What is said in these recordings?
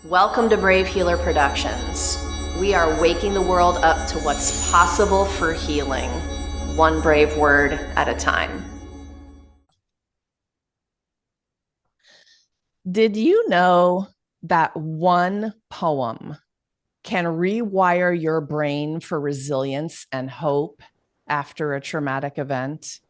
Welcome to Brave Healer Productions. We are waking the world up to what's possible for healing, one brave word at a time. Did you know that one poem can rewire your brain for resilience and hope after a traumatic event?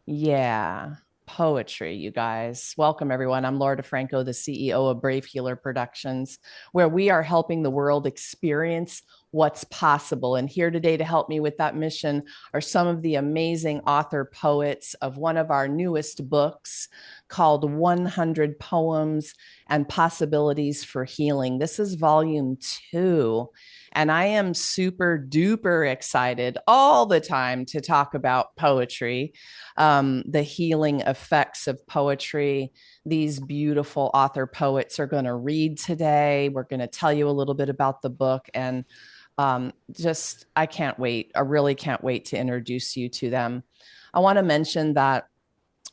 Yeah, poetry, you guys. Welcome, everyone. I'm Laura DeFranco, the CEO of Brave Healer Productions, where we are helping the world experience what's possible. And here today to help me with that mission are some of the amazing author poets of one of our newest books called 100 Poems and Possibilities for Healing. This is volume 2. And I am super duper excited all the time to talk about poetry, the healing effects of poetry. These beautiful author poets are going to read today. We're going to tell you a little bit about the book. And I can't wait. I really can't wait to introduce you to them. I want to mention that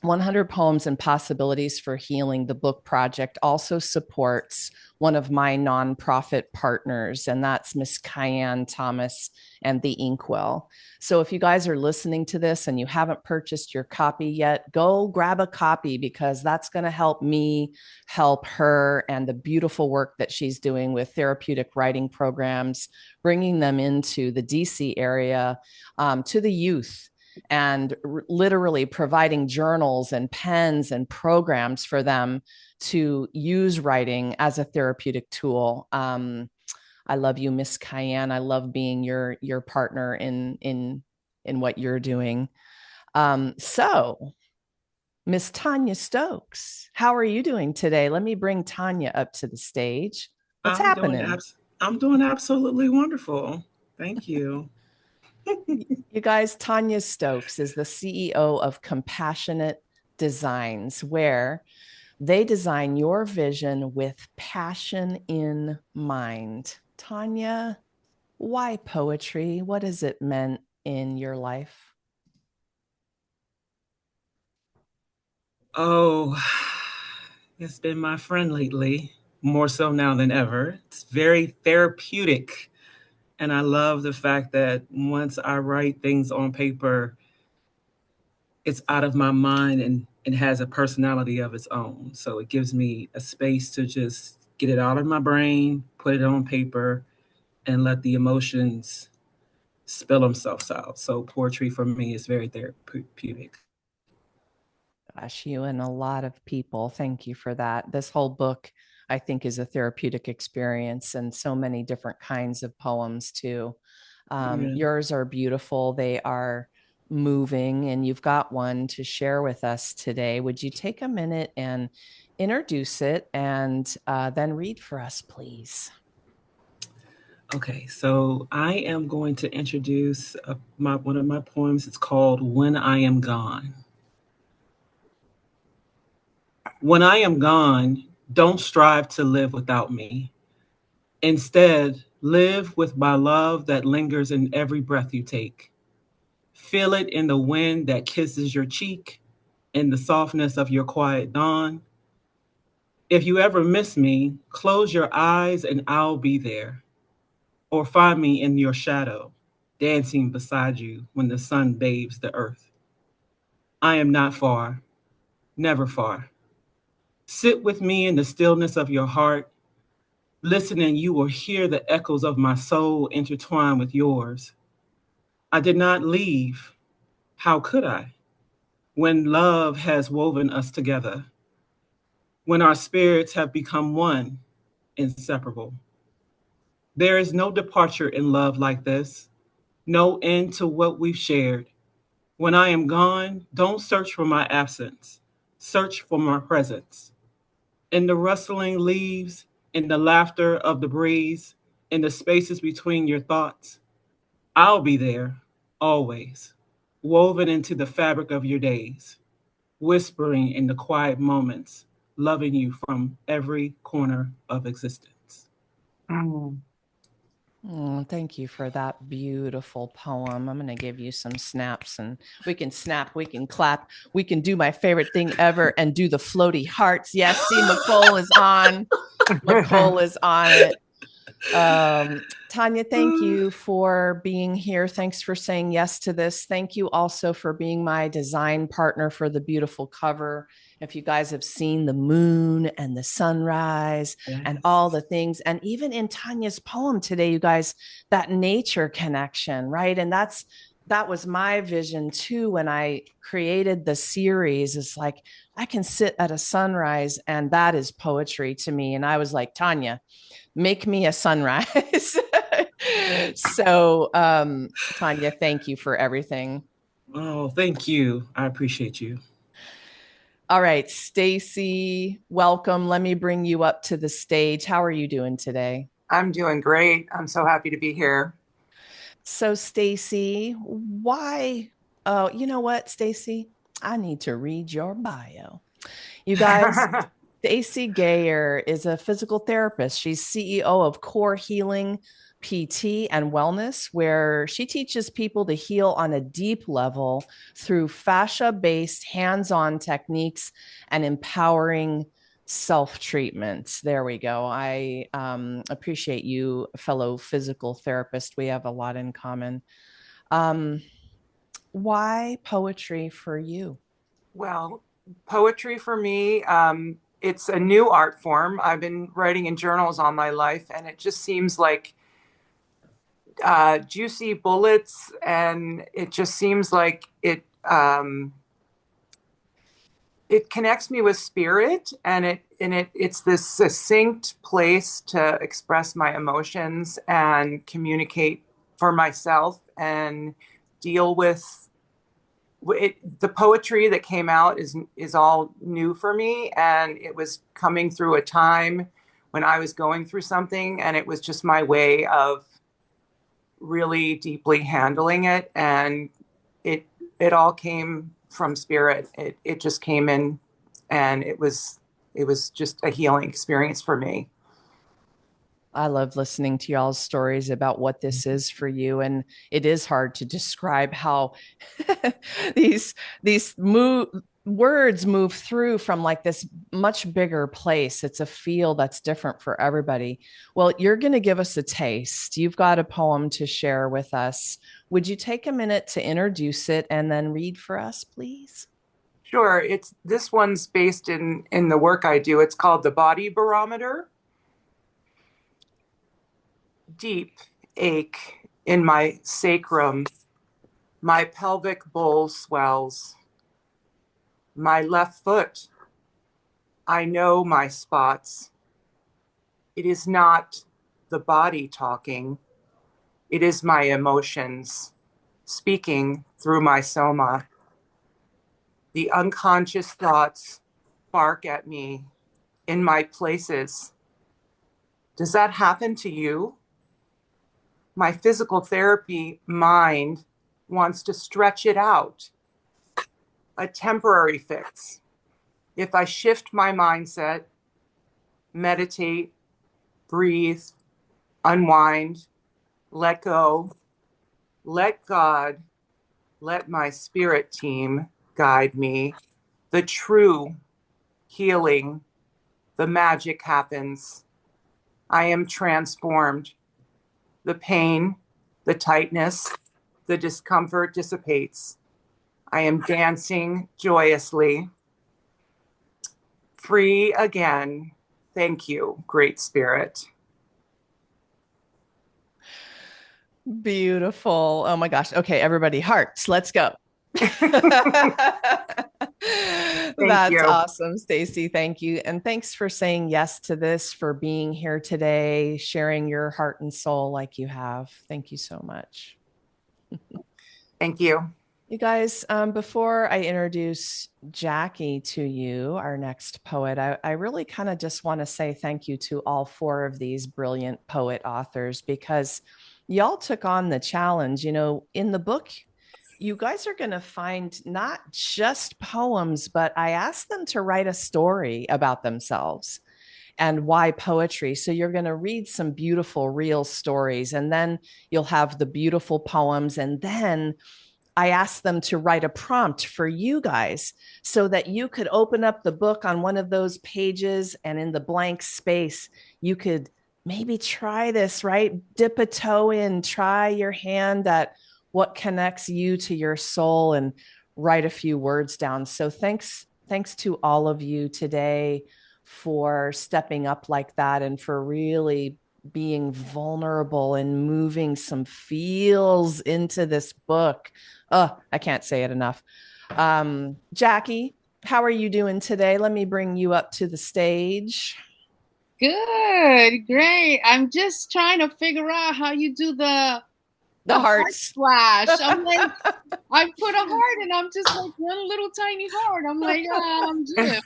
100 Poems and Possibilities for Healing, the book project, also supports one of my nonprofit partners, and that's Miss Kyan Thomas and the Inkwell. So if you guys are listening to this and you haven't purchased your copy yet, go grab a copy because that's going to help me help her and the beautiful work that she's doing with therapeutic writing programs, bringing them into the DC area to the youth and literally providing journals and pens and programs for them to use writing as a therapeutic tool. I love you, Miss Kyan. I love being your partner in what you're doing. So, Miss Tanya Stokes, how are you doing today? Let me bring Tanya up to the stage. What's I'm doing happening? I'm doing absolutely wonderful. Thank you. You guys, Tanya Stokes is the CEO of Compassionate Designs, where they design your vision with passion in mind. Tanya, why poetry? What has it meant in your life? Oh, it's been my friend lately, more so now than ever. It's very therapeutic. And I love the fact that once I write things on paper, it's out of my mind and it has a personality of its own. So it gives me a space to just get it out of my brain, put it on paper, and let the emotions spill themselves out. So poetry for me is very therapeutic. Gosh, you and a lot of people. Thank you for that. This whole book, I think, is a therapeutic experience and so many different kinds of poems, too. Yeah. Yours are beautiful. They are moving, and you've got one to share with us today. Would you take a minute and introduce it and then read for us, please? Okay, so I am going to introduce one of my poems. It's called When I Am Gone. When I am gone, don't strive to live without me. Instead, live with my love that lingers in every breath you take. Feel it in the wind that kisses your cheek, in the softness of your quiet dawn. If you ever miss me, close your eyes and I'll be there. Or find me in your shadow, dancing beside you when the sun bathes the earth. I am not far, never far. Sit with me in the stillness of your heart. Listen, and you will hear the echoes of my soul intertwine with yours. I did not leave. How could I? When love has woven us together, when our spirits have become one, inseparable. There is no departure in love like this, no end to what we've shared. When I am gone, don't search for my absence. Search for my presence. In the rustling leaves, in the laughter of the breeze, in the spaces between your thoughts, I'll be there, always, woven into the fabric of your days, whispering in the quiet moments, loving you from every corner of existence. Mm. Oh, thank you for that beautiful poem. I'm going to give you some snaps and we can snap, we can clap, we can do my favorite thing ever and do the floaty hearts. Yes, see, McCole is on. McCole is on it. Tanya, thank you for being here. Thanks for saying yes to this. Thank you also for being my design partner for the beautiful cover. If you guys have seen the moon and the sunrise and all the things, and even in Tanya's poem today, you guys, that nature connection, right? And that was my vision too when I created the series. It's like I can sit at a sunrise and that is poetry to me. And I was like, Tanya, make me a sunrise. So, Tanya, thank you for everything. Oh, thank you. I appreciate you. All right, Stacy, welcome. Let me bring you up to the stage. How are you doing today? I'm doing great. I'm so happy to be here. So, Stacy, why? Oh, you know what, Stacy? I need to read your bio. You guys, Stacy Gayer is a physical therapist. She's CEO of Core Healing PT and Wellness, where she teaches people to heal on a deep level through fascia based hands on techniques and empowering self treatment. There we go. I appreciate you, fellow physical therapist. We have a lot in common. Why poetry for you? Well, poetry for me, it's a new art form. I've been writing in journals all my life, and it just seems like juicy bullets, and it just seems like it connects me with spirit, and it's this succinct place to express my emotions and communicate for myself and deal with the poetry that came out is all new for me, and it was coming through a time when I was going through something, and it was just my way of really deeply handling it, and it all came from spirit. It just came in, and it was just a healing experience for me. I love listening to y'all's stories about what this is for you. And it is hard to describe how these words move through from like this much bigger place. It's a feel that's different for everybody. Well, you're going to give us a taste. You've got a poem to share with us. Would you take a minute to introduce it and then read for us, please? Sure. This one's based in the work I do. It's called The Body Barometer. Deep ache in my sacrum, my pelvic bowl swells. My left foot, I know my spots. It is not the body talking. It is my emotions speaking through my soma. The unconscious thoughts bark at me in my places. Does that happen to you? My physical therapy mind wants to stretch it out. A temporary fix. If I shift my mindset, meditate, breathe, unwind, let go, let God, let my spirit team guide me, the true healing, the magic happens. I am transformed. The pain, the tightness, the discomfort dissipates. I am dancing joyously. Free again. Thank you, Great Spirit. Beautiful. Oh my gosh. Okay, everybody, hearts, let's go. That's awesome, Stacy. Thank you. And thanks for saying yes to this, for being here today, sharing your heart and soul like you have. Thank you so much. Thank you. You guys, before I introduce Jackie to you, our next poet, I really kind of just want to say thank you to all four of these brilliant poet authors, because y'all took on the challenge. You know, in the book, you guys are going to find not just poems, but I asked them to write a story about themselves. and why poetry. So you're going to read some beautiful, real stories, and then you'll have the beautiful poems. And then I asked them to write a prompt for you guys so that you could open up the book on one of those pages, and in the blank space, you could maybe try this, right? Dip a toe in, try your hand at what connects you to your soul, and write a few words down. So thanks to all of you today for stepping up like that and for really being vulnerable and moving some feels into this book. Oh, I can't say it enough. Jackie, how are you doing today? Let me bring you up to the stage. Good, great. I'm just trying to figure out how you do the heart splash. I'm like, I put a heart and I'm just like one little tiny heart. I'm like, I'm good.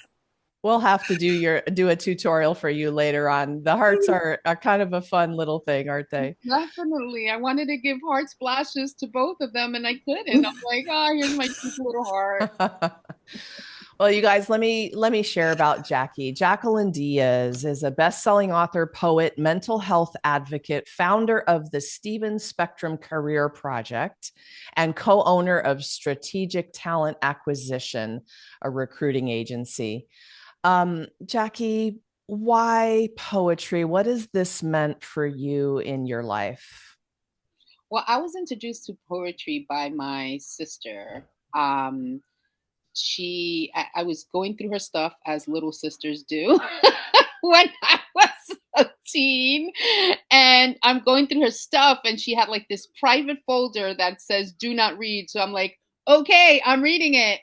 We'll have to do a tutorial for you later on. The hearts are kind of a fun little thing, aren't they? Definitely. I wanted to give heart splashes to both of them and I couldn't. I'm like, here's my cute little heart. Well, you guys, let me share about Jackie. Jacqueline Diaz is a best-selling author, poet, mental health advocate, founder of the Stephen Spectrum Career Project, and co-owner of Strategic Talent Acquisition, a recruiting agency. Jackie, why poetry? What has this meant for you in your life? Well, I was introduced to poetry by my sister. I was going through her stuff as little sisters do when I was a teen, and I'm going through her stuff and she had like this private folder that says do not read. So I'm like, okay, I'm reading it.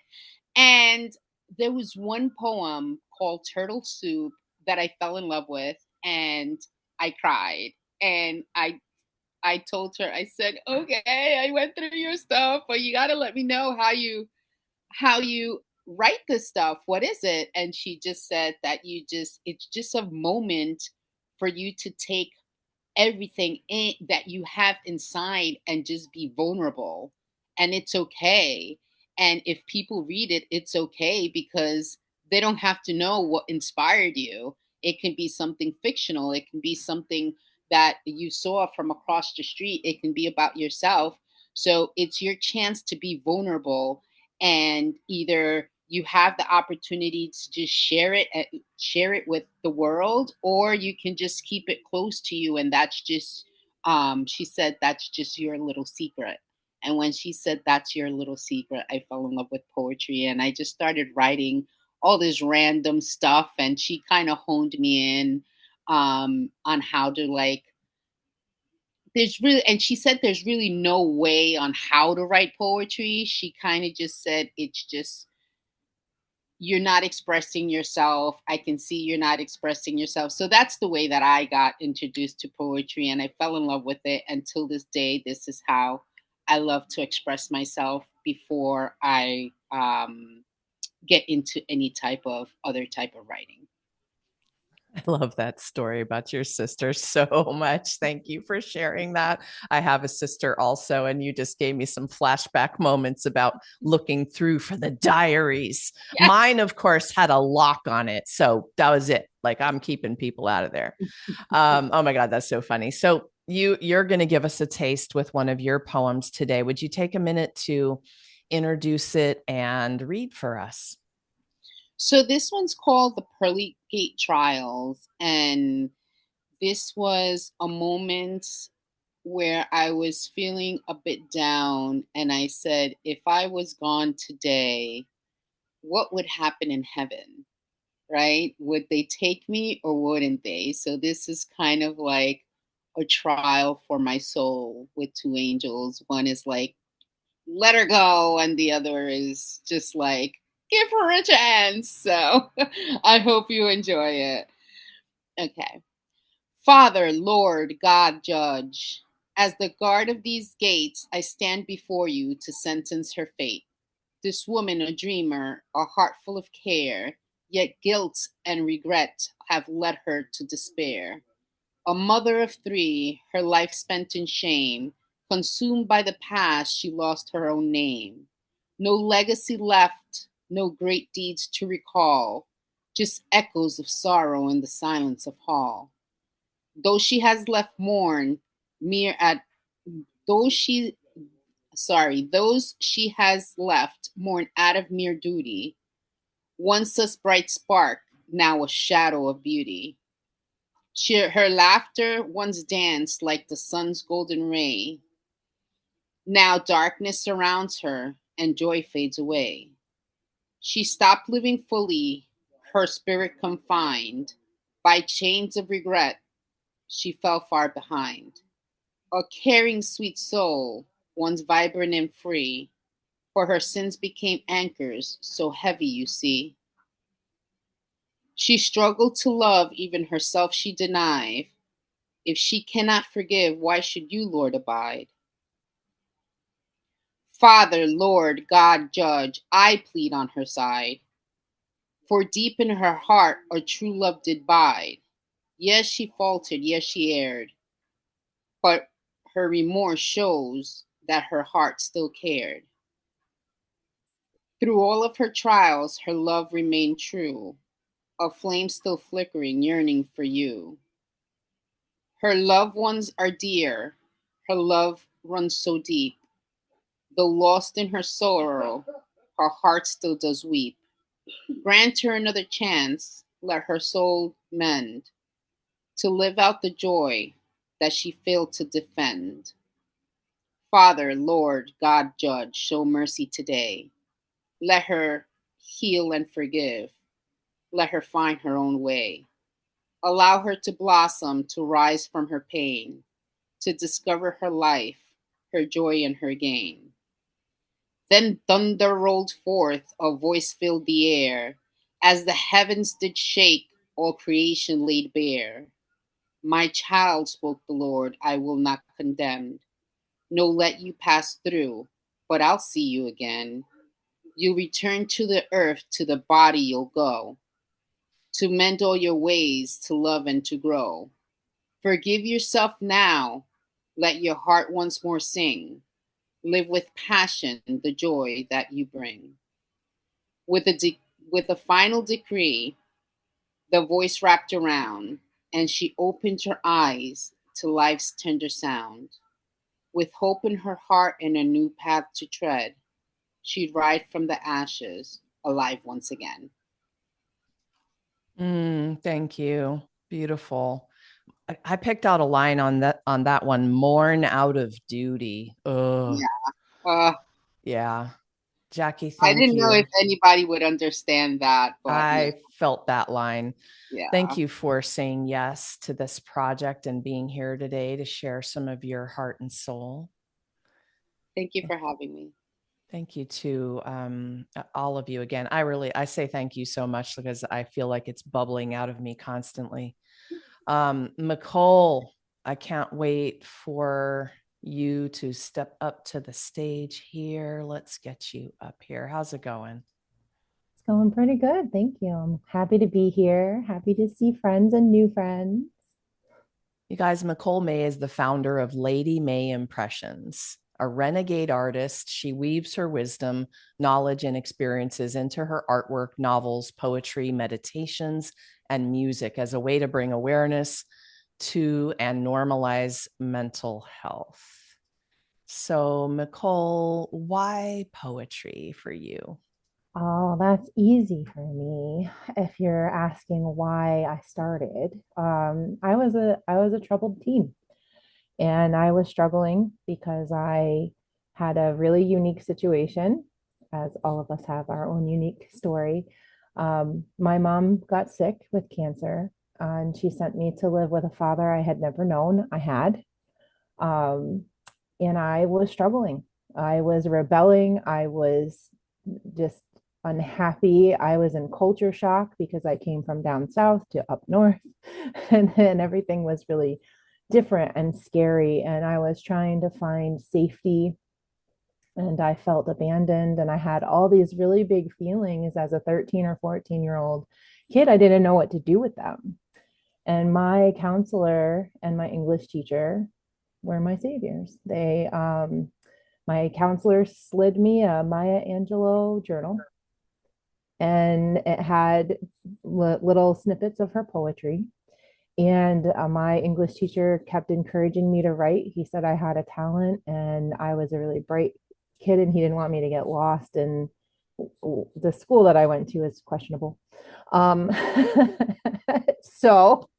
And there was one poem called Turtle Soup that I fell in love with, and I cried. And I told her, I said, okay, I went through your stuff, but you got to let me know how you write this stuff. What is it? And she just said that it's just a moment for you to take everything that you have inside and just be vulnerable. And it's okay. And if people read it, it's okay, because they don't have to know what inspired you. It can be something fictional. It can be something that you saw from across the street. It can be about yourself. So it's your chance to be vulnerable, and either you have the opportunity to just share it with the world, or you can just keep it close to you. And that's just, she said, that's just your little secret. And when she said that's your little secret, I fell in love with poetry, and I just started writing all this random stuff. And she kind of honed me in on how to and she said there's really no way on how to write poetry. She kind of just said, it's just, you're not expressing yourself. I can see you're not expressing yourself. So that's the way that I got introduced to poetry, and I fell in love with it. Until this day, this is how I love to express myself before I get into any other type of writing. I love that story about your sister so much. Thank you for sharing that. I have a sister also, and you just gave me some flashback moments about looking through for the diaries. Yes. Mine, of course, had a lock on it. So that was it. Like, I'm keeping people out of there. Oh my God, that's so funny. So you're going to give us a taste with one of your poems today. Would you take a minute to introduce it and read for us? So this one's called The Pearly Gate Trials. And this was a moment where I was feeling a bit down. And I said, if I was gone today, what would happen in heaven? Right? Would they take me or wouldn't they? So this is kind of like a trial for my soul with two angels. One is like, let her go. And the other is just like, give her a chance. So I hope you enjoy it. Okay. Father, Lord, God, Judge, as the guard of these gates, I stand before you to sentence her fate. This woman, a dreamer, a heart full of care, yet guilt and regret have led her to despair. A mother of three, her life spent in shame, consumed by the past, she lost her own name. No legacy left, no great deeds to recall. just echoes of sorrow in the silence of hall. Though she has left mourn mere at though she those she has left mourn out of mere duty, once a bright spark, now a shadow of beauty. Her laughter once danced like the sun's golden ray. Now darkness surrounds her and joy fades away. She stopped living fully, her spirit confined. By chains of regret, she fell far behind. A caring, sweet soul, once vibrant and free, for her sins became anchors so heavy, you see. She struggled to love, even herself she denied. If she cannot forgive, why should you, Lord, abide? Father, Lord, God, Judge, I plead on her side. For deep in her heart a true love did bide. Yes, she faltered, yes, she erred, but her remorse shows that her heart still cared. Through all of her trials, her love remained true, a flame still flickering, yearning for you. Her loved ones are dear, her love runs so deep. Though lost in her sorrow, her heart still does weep. Grant her another chance, let her soul mend, to live out the joy that she failed to defend. Father, Lord, God, Judge, show mercy today. Let her heal and forgive. Let her find her own way. Allow her to blossom, to rise from her pain, to discover her life, her joy, and her gain. Then thunder rolled forth, a voice filled the air. As the heavens did shake, all creation laid bare. My child, spoke the Lord, I will not condemn. No, let you pass through, but I'll see you again. You return to the earth, to the body you'll go, to mend all your ways, to love and to grow. Forgive yourself now, let your heart once more sing. Live with passion the joy that you bring. With a final decree, the voice wrapped around, and she opened her eyes to life's tender sound. With hope in her heart and a new path to tread, she'd ride from the ashes, alive once again. Thank you. Beautiful. I picked out a line on that one. Mourn out of duty. Oh, yeah. Jackie, I thank didn't know you. if anybody would understand that, but I felt that line. yeah. Thank you for saying yes to this project and being here today to share some of your heart and soul. Thank you for having me. Thank you to all of you again. I say thank you so much because I feel like it's bubbling out of me constantly. Nicole, I can't wait for you to step up to the stage here. Let's get you up here. How's it going? It's going pretty good. Thank you. I'm happy to be here. Happy to see friends and new friends. You guys, Nicole May is the founder of Lady May Impressions. A renegade artist, she weaves her wisdom, knowledge, and experiences into her artwork, novels, poetry, meditations, and music as a way to bring awareness to and normalize mental health. So, Nicole, why poetry for you? Oh, that's easy for me. If you're asking why I started, I was a troubled teen, and I was struggling because I had a really unique situation, as all of us have our own unique story. My mom got sick with cancer, and she sent me to live with a father I had never known I had. Um, and I was struggling. I was rebelling. I was just unhappy. I was in culture shock because I came from down south to up north, and then everything was really different and scary. And I was trying to find safety, and I felt abandoned. And I had all these really big feelings as a 13 or 14-year-old kid. I didn't know what to do with them. And my counselor and my English teacher were my saviors. My counselor slid me a Maya Angelou journal, and it had little snippets of her poetry. And my English teacher kept encouraging me to write. He said I had a talent and I was a really bright kid, and he didn't want me to get lost. And the school that I went to is questionable. Um, so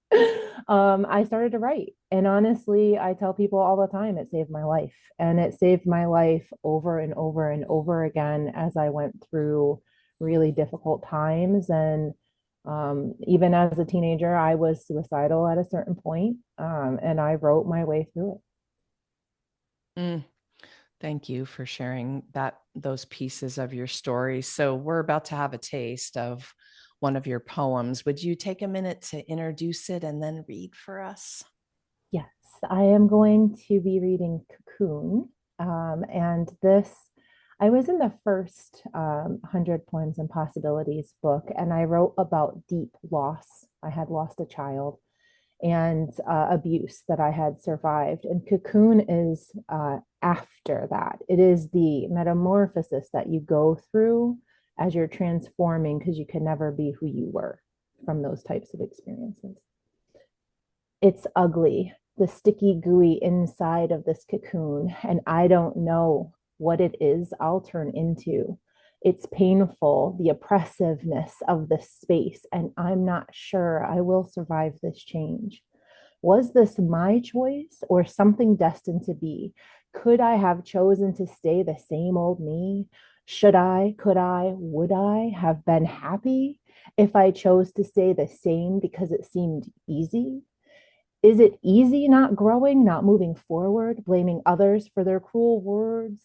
I started to write. And honestly, I tell people all the time it saved my life. And it saved my life over and over and over again as I went through really difficult times. And even as a teenager, I was suicidal at a certain point, and I wrote my way through it. Mm. Thank you for sharing those pieces of your story. So we're about to have a taste of one of your poems. Would you take a minute to introduce it and then read for us? Yes, I am going to be reading Cocoon. And this, I was in the first 100 Poems and Possibilities book, and I wrote about deep loss. I had lost a child and abuse that I had survived. And Cocoon is after that. It is the metamorphosis that you go through as you're transforming, because you can never be who you were from those types of experiences. It's ugly, the sticky, gooey inside of this cocoon, and I don't know what it is I'll turn into. It's painful, the oppressiveness of this space, and I'm not sure I will survive this change. Was this my choice or something destined to be? Could I have chosen to stay the same old me? Should I, could I, would I have been happy if I chose to stay the same because it seemed easy? Is it easy not growing, not moving forward, blaming others for their cruel words,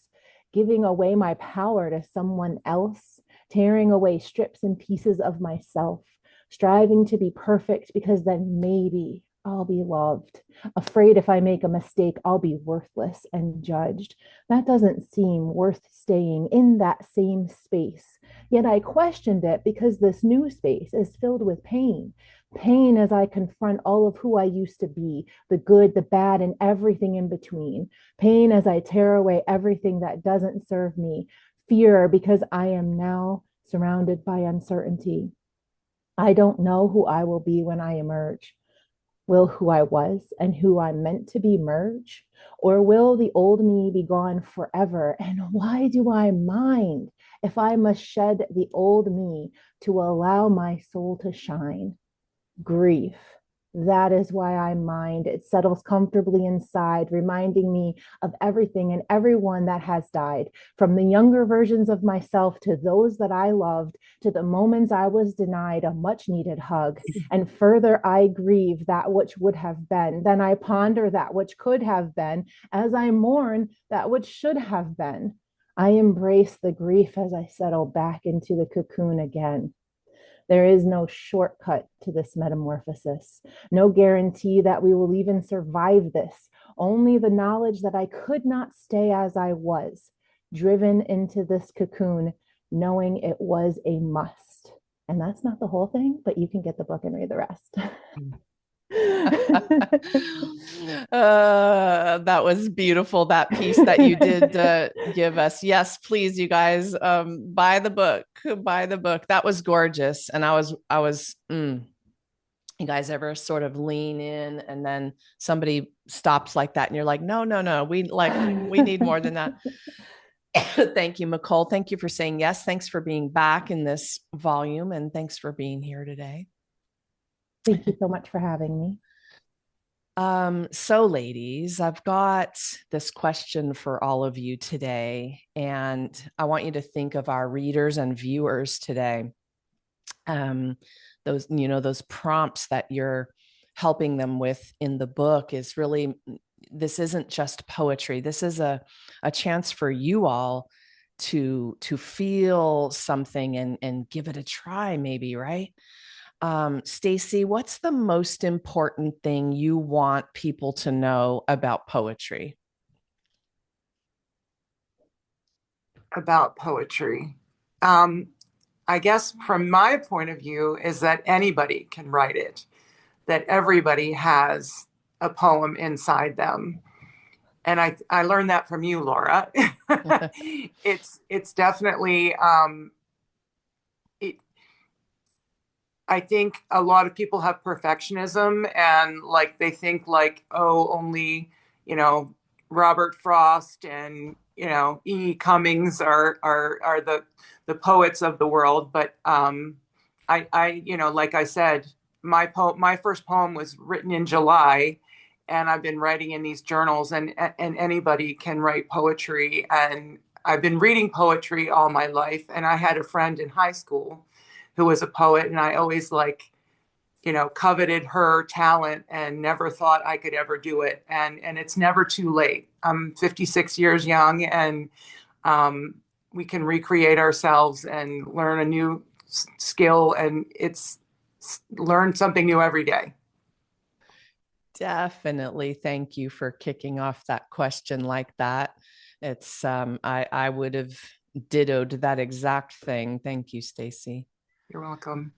giving away my power to someone else, tearing away strips and pieces of myself, striving to be perfect because then maybe I'll be loved, afraid if I make a mistake, I'll be worthless and judged. That doesn't seem worth staying in that same space. Yet I questioned it because this new space is filled with pain. Pain as I confront all of who I used to be, the good, the bad, and everything in between. Pain as I tear away everything that doesn't serve me. Fear because I am now surrounded by uncertainty. I don't know who I will be when I emerge. Will who I was and who I'm meant to be merge? Or will the old me be gone forever? And why do I mind if I must shed the old me to allow my soul to shine? Grief. That is why I mind. It settles comfortably inside, reminding me of everything and everyone that has died, from the younger versions of myself to those that I loved, to the moments I was denied a much needed hug. And further, I grieve that which would have been. Then I ponder that which could have been as I mourn that which should have been. I embrace the grief as I settle back into the cocoon again. There is no shortcut to this metamorphosis, no guarantee that we will even survive this, only the knowledge that I could not stay as I was, driven into this cocoon, knowing it was a must. And that's not the whole thing, but you can get the book and read the rest. That was beautiful, that piece that you did give us. Yes, please, you guys, buy the book. That was gorgeous. And you guys ever sort of lean in and then somebody stops like that and you're like, no, we need more than that. Thank you, Nicole. Thank you for saying yes. Thanks for being back in this volume, and thanks for being here today. Thank you so much for having me. So ladies, I've got this question for all of you today, and I want you to think of our readers and viewers today. Those prompts that you're helping them with in the book is really, this isn't just poetry. This is a chance for you all to feel something and give it a try, maybe, right? Stacy, what's the most important thing you want people to know about poetry? About poetry. I guess from my point of view is that anybody can write it, that everybody has a poem inside them. And I learned that from you, Laura. It's definitely, I think a lot of people have perfectionism, and like they think like, oh, only, you know, Robert Frost and, you know, E. Cummings are the poets of the world. But you know, like I said, my first poem was written in July, and I've been writing in these journals, and anybody can write poetry, and I've been reading poetry all my life. And I had a friend in high school who was a poet, and I always like, you know, coveted her talent and never thought I could ever do it. And it's never too late. I'm 56 years young, and we can recreate ourselves and learn a new skill, and it's learn something new every day. Definitely. Thank you for kicking off that question like that. It's I would have dittoed that exact thing. Thank you, Stacy. You're welcome.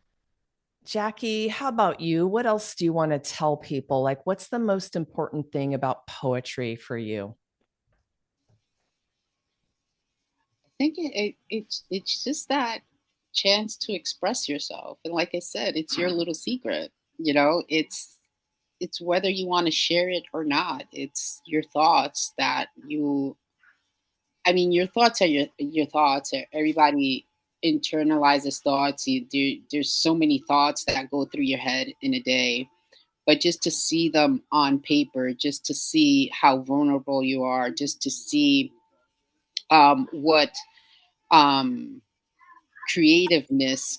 Jackie, how about you? What else do you want to tell people? Like, what's the most important thing about poetry for you? I think it's just that chance to express yourself. And like I said, it's your little secret. You know, it's whether you want to share it or not. It's your thoughts that you, I mean, your thoughts are your thoughts. Everybody internalizes thoughts. There's so many thoughts that go through your head in a day, but just to see them on paper, just to see how vulnerable you are, just to see what um, creativeness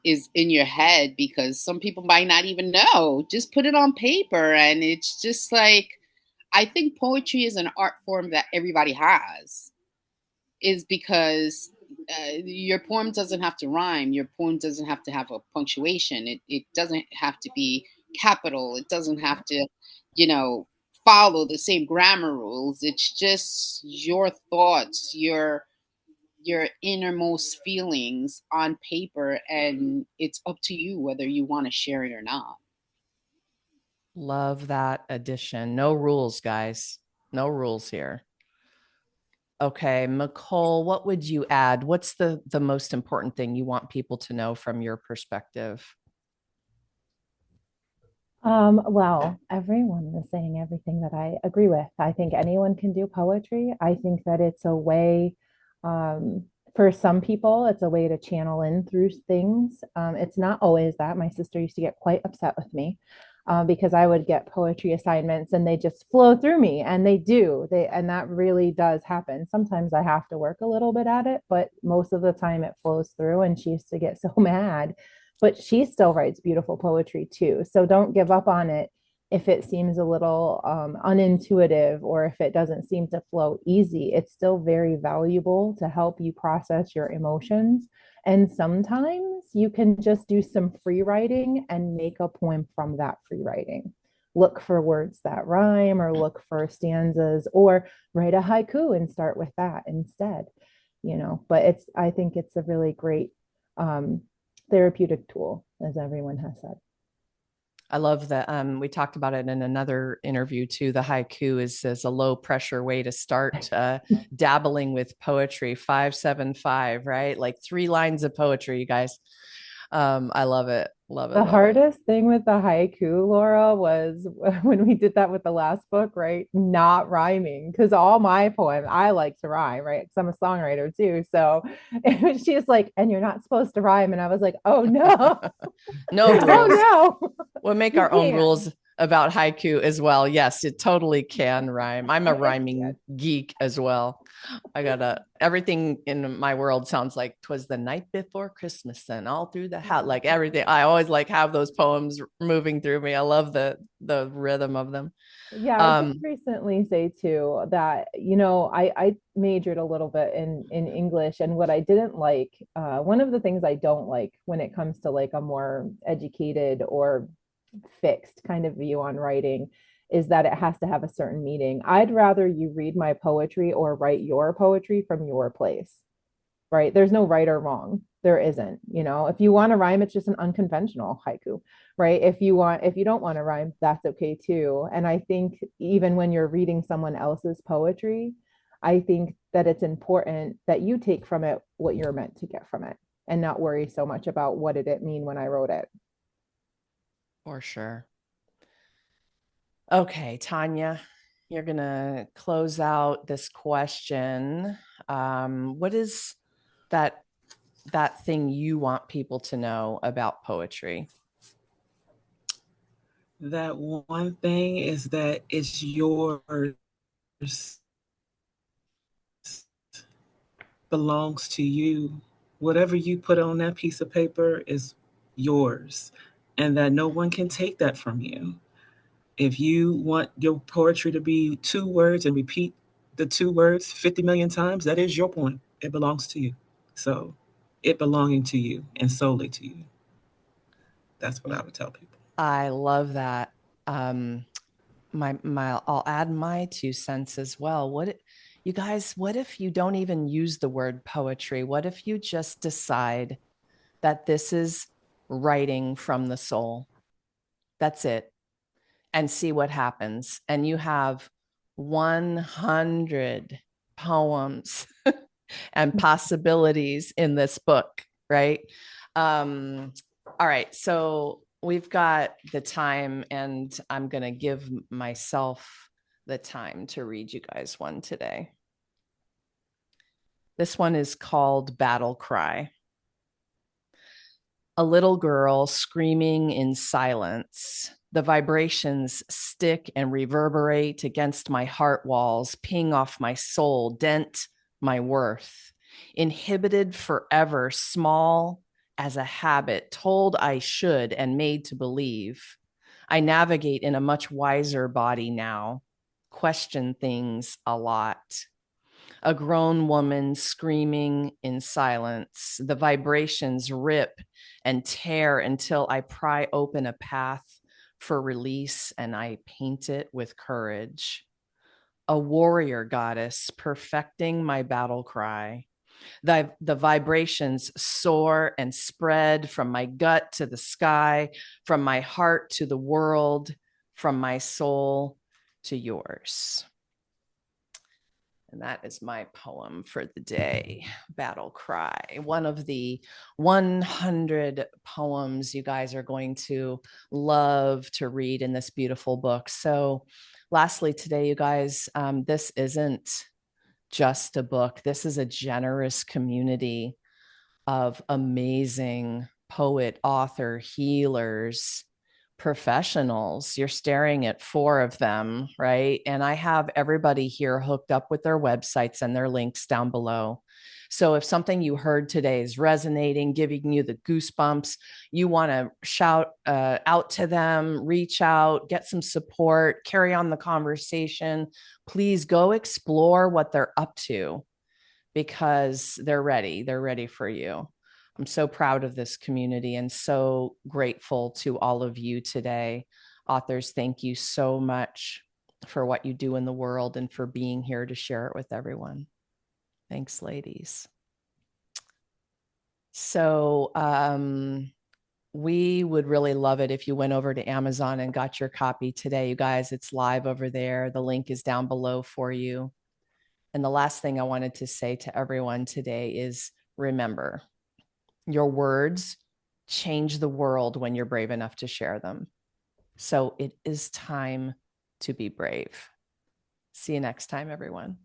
is in your head, because some people might not even know. Just put it on paper, and it's just like, I think poetry is an art form that everybody has, is because your poem doesn't have to rhyme. Your poem doesn't have to have a punctuation. It doesn't have to be capital. It doesn't have to, you know, follow the same grammar rules. It's just your thoughts, your innermost feelings on paper, and it's up to you whether you want to share it or not. Love that addition. No rules, guys. No rules here. Okay, Nicole, what would you add? What's the most important thing you want people to know from your perspective? Well, everyone was saying everything that I agree with. I think anyone can do poetry. I think that it's a way, for some people, it's a way to channel in through things. It's not always that. My sister used to get quite upset with me because I would get poetry assignments and they just flow through me, and they do. And that really does happen. Sometimes I have to work a little bit at it, but most of the time it flows through. And she used to get so mad, but she still writes beautiful poetry too. So don't give up on it if it seems a little unintuitive, or if it doesn't seem to flow easy. It's still very valuable to help you process your emotions. And sometimes you can just do some free writing and make a poem from that free writing. Look for words that rhyme, or look for stanzas, or write a haiku and start with that instead. You know, but I think it's a really great therapeutic tool, as everyone has said. I love that. We talked about it in another interview too. The haiku is a low pressure way to start dabbling with poetry. 575, right? Like 3 lines of poetry, you guys. I love it. Love it. The hardest thing with the haiku, Laura, was when we did that with the last book, right? Not rhyming. Because all my poems, I like to rhyme, right? Because I'm a songwriter too. So she's like, and you're not supposed to rhyme. And I was like, oh no. No rules. Oh no. We'll make our own rules about haiku as well. Yes, it totally can rhyme. I'm a rhyming geek as well. Everything in my world sounds like 'twas the night before Christmas and all through the house, like everything. I always like have those poems moving through me. I love the rhythm of them. Yeah, I just recently say too that, you know, I majored a little bit in English, and what I didn't like, one of the things I don't like when it comes to like a more educated or fixed kind of view on writing is that it has to have a certain meaning. I'd rather you read my poetry or write your poetry from your place, right? There's no right or wrong. There isn't. You know, if you want to rhyme, it's just an unconventional haiku, right? If you don't want to rhyme, that's okay too. And I think even when you're reading someone else's poetry, I think that it's important that you take from it what you're meant to get from it, and not worry so much about what did it mean when I wrote it. For sure. Okay, Tanya, you're going to close out this question. What is that thing you want people to know about poetry? That one thing is that it's yours, belongs to you. Whatever you put on that piece of paper is yours, and that no one can take that from you. If you want your poetry to be 2 words and repeat the 2 words 50 million times, that is your poem. It belongs to you. So, it belonging to you and solely to you. That's what I would tell people. I love that. I'll add my 2 cents as well. You guys, what if you don't even use the word poetry? What if you just decide that this is writing from the soul? That's it. And see what happens. And you have 100 poems and possibilities in this book, right? All right. So we've got the time, and I'm going to give myself the time to read you guys one today. This one is called Battle Cry. A little girl screaming in silence. The vibrations stick and reverberate against my heart walls, ping off my soul, dent my worth. Inhibited forever, small as a habit, told I should and made to believe. I navigate in a much wiser body now, question things a lot. A grown woman screaming in silence. The vibrations rip and tear until I pry open a path for release, and I paint it with courage. A warrior goddess perfecting my battle cry. The vibrations soar and spread from my gut to the sky, from my heart to the world, from my soul to yours. And that is my poem for the day, Battle Cry. One of the 100 poems you guys are going to love to read in this beautiful book. So lastly today, you guys, this isn't just a book. This is a generous community of amazing poet, author, healers, professionals. You're staring at 4 of them, right? And I have everybody here hooked up with their websites and their links down below. So if something you heard today is resonating, giving you the goosebumps, you want to shout out to them, reach out, get some support, carry on the conversation, please go explore what they're up to, because they're ready. They're ready for you. I'm so proud of this community and so grateful to all of you today. Authors, thank you so much for what you do in the world and for being here to share it with everyone. Thanks, ladies. So we would really love it if you went over to Amazon and got your copy today. You guys, it's live over there. The link is down below for you. And the last thing I wanted to say to everyone today is remember, your words change the world when you're brave enough to share them. So it is time to be brave. See you next time, everyone.